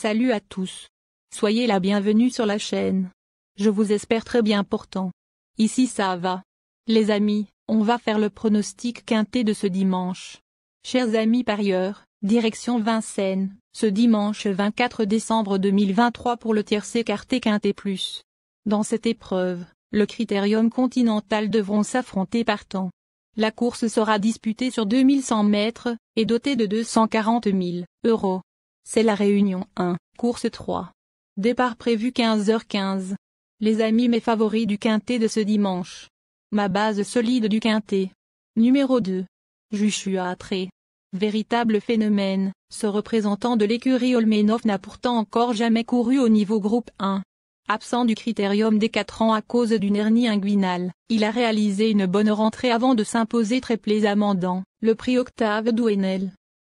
Salut à tous. Soyez la bienvenue sur la chaîne. Je vous espère très bien portant. Ici ça va. Les amis, on va faire le pronostic quintet de ce dimanche. Chers amis parieurs, direction Vincennes, ce dimanche 24 décembre 2023 pour le tiercé quartet quintet plus. Dans cette épreuve, le Critérium Continental devront s'affronter par temps. La course sera disputée sur 2100 mètres, et dotée de 240 000 €. C'est la Réunion 1, course 3. Départ prévu 15h15. Les amis mes favoris du quintet de ce dimanche. Ma base solide du quintet. Numéro 2. Joshua Tree. Véritable phénomène, ce représentant de l'écurie Olmenov n'a pourtant encore jamais couru au niveau groupe 1. Absent du critérium des 4 ans à cause d'une hernie inguinale, il a réalisé une bonne rentrée avant de s'imposer très plaisamment dans le prix Octave Douenel.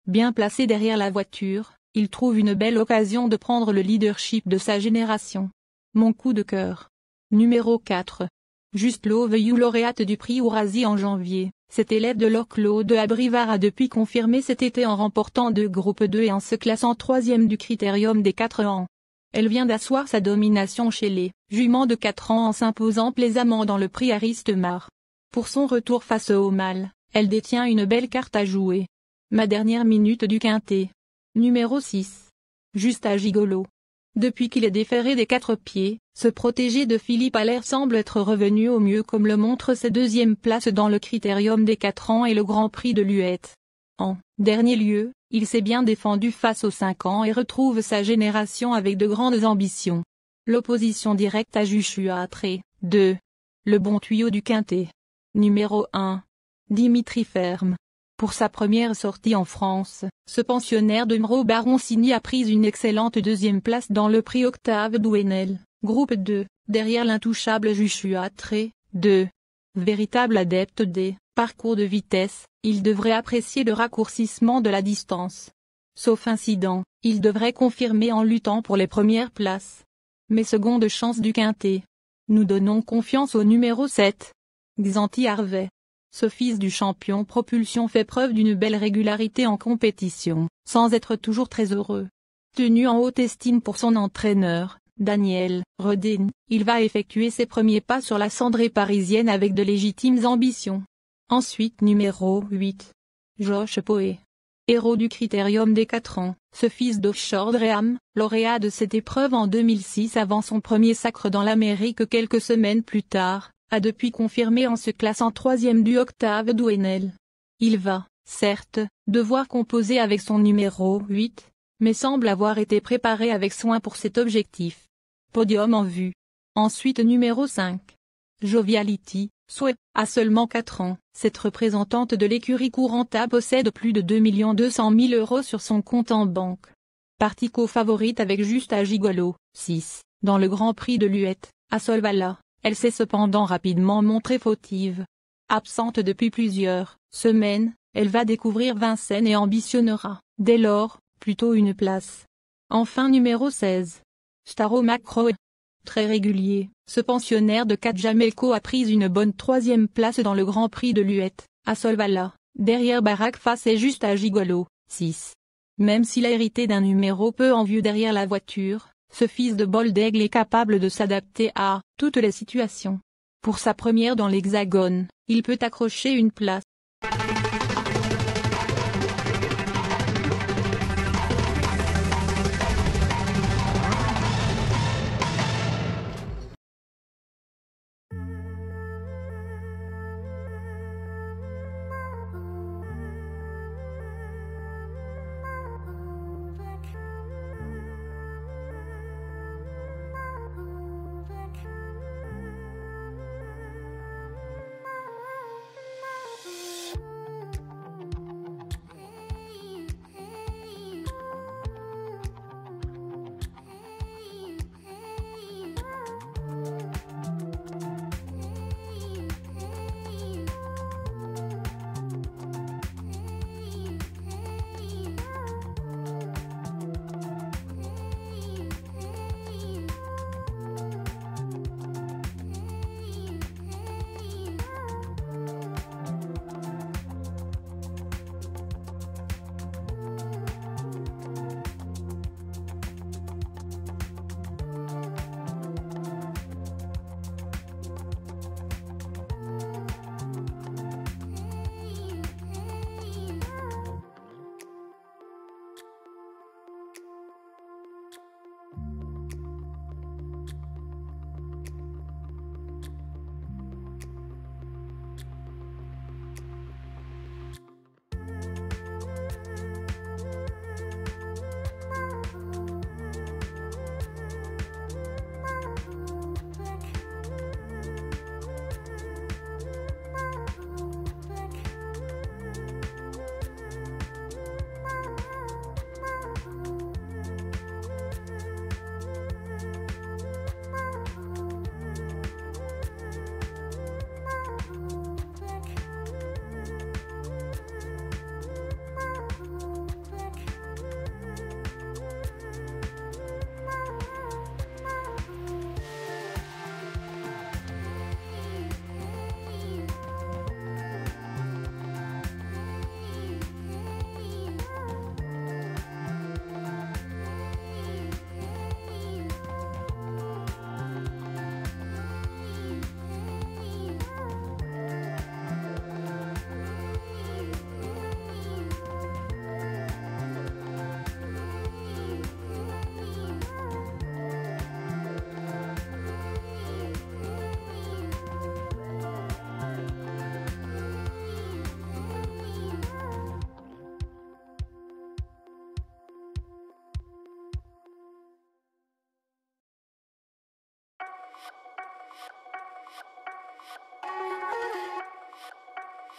Bien placé derrière la voiture, il trouve une belle occasion de prendre le leadership de sa génération. Mon coup de cœur. Numéro 4. Just Love You, lauréate du prix Ourasi en janvier, cet élève de l'Or-Claude Abrivard a depuis confirmé cet été en remportant 2 groupes 2 et en se classant 3e du critérium des 4 ans. Elle vient d'asseoir sa domination chez les juments de 4 ans en s'imposant plaisamment dans le prix Aristemar. Pour son retour face au mâle, elle détient une belle carte à jouer. Ma dernière minute du quintet. Numéro 6. Juste à Gigolo. Depuis qu'il est déféré des 4 pieds, ce protégé de Philippe Allaire semble être revenu au mieux comme le montre ses 2e places dans le critérium des 4 ans et le Grand Prix de Luette. En dernier lieu, il s'est bien défendu face aux 5 ans et retrouve sa génération avec de grandes ambitions. L'opposition directe à Joshua Tree. 2. Le bon tuyau du quintet. Numéro 1. Dimitri Ferme. Pour sa première sortie en France, ce pensionnaire de Mro-Baroncini a pris une excellente 2e place dans le prix Octave Douenel, groupe 2, derrière l'intouchable Joshua Tree. 2. Véritable adepte des parcours de vitesse, il devrait apprécier le raccourcissement de la distance. Sauf incident, il devrait confirmer en luttant pour les premières places. Mais seconde chance du quintet. Nous donnons confiance au numéro 7. Xanthi Harvey. Ce fils du champion propulsion fait preuve d'une belle régularité en compétition, sans être toujours très heureux. Tenu en haute estime pour son entraîneur, Daniel Redin, il va effectuer ses premiers pas sur la cendrée parisienne avec de légitimes ambitions. Ensuite numéro 8. Josh Poe. Héros du critérium des 4 ans, ce fils d'Offshore Dream, lauréat de cette épreuve en 2006 avant son premier sacre dans l'Amérique quelques semaines plus tard, a depuis confirmé en se classant 3e du Octave Douenel. Il va, certes, devoir composer avec son numéro 8, mais semble avoir été préparé avec soin pour cet objectif. Podium en vue. Ensuite numéro 5. Joviality, Sway, à seulement 4 ans, cette représentante de l'écurie Couranta possède plus de 2 200 000 € sur son compte en banque. Partie co-favorite avec Juste à Gigolo, 6, dans le Grand Prix de Luette, à Solvala. Elle s'est cependant rapidement montrée fautive. Absente depuis plusieurs semaines, elle va découvrir Vincennes et ambitionnera, dès lors, plutôt une place. Enfin numéro 16. Staro Macro. Très régulier, ce pensionnaire de Jamelco a pris une bonne 3e place dans le Grand Prix de Luette, à Solvala, derrière Barack Fass et Juste à Gigolo, 6. Même s'il a hérité d'un numéro peu envieux derrière la voiture, ce fils de bol d'aigle est capable de s'adapter à toutes les situations. Pour sa première dans l'Hexagone, il peut accrocher une place.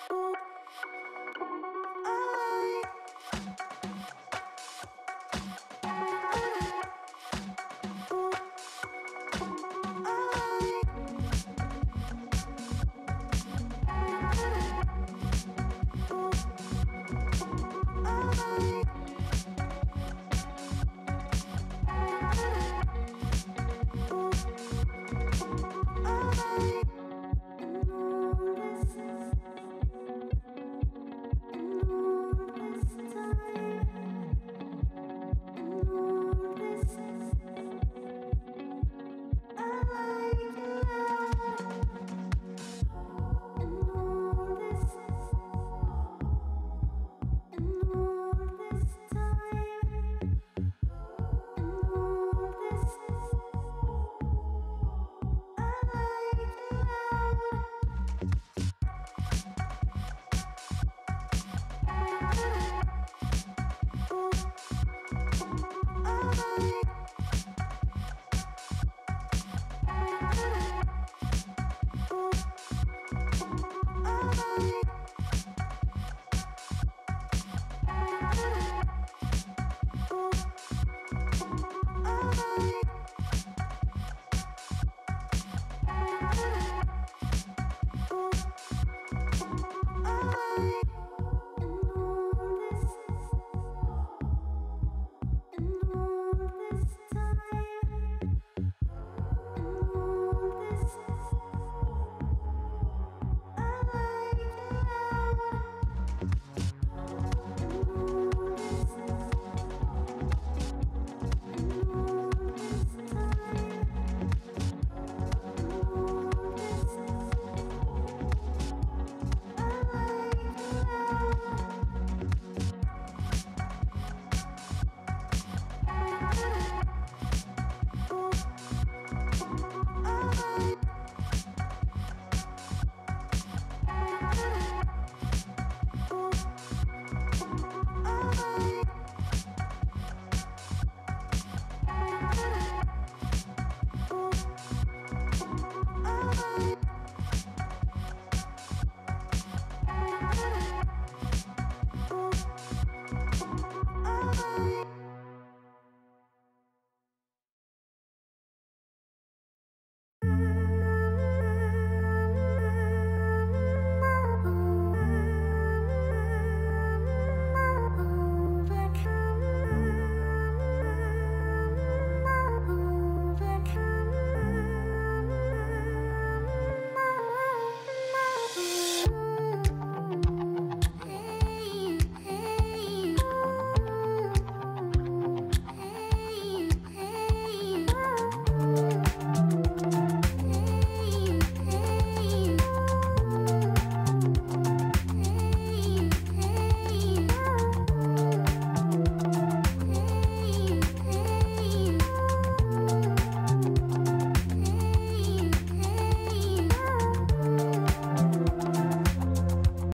Boop.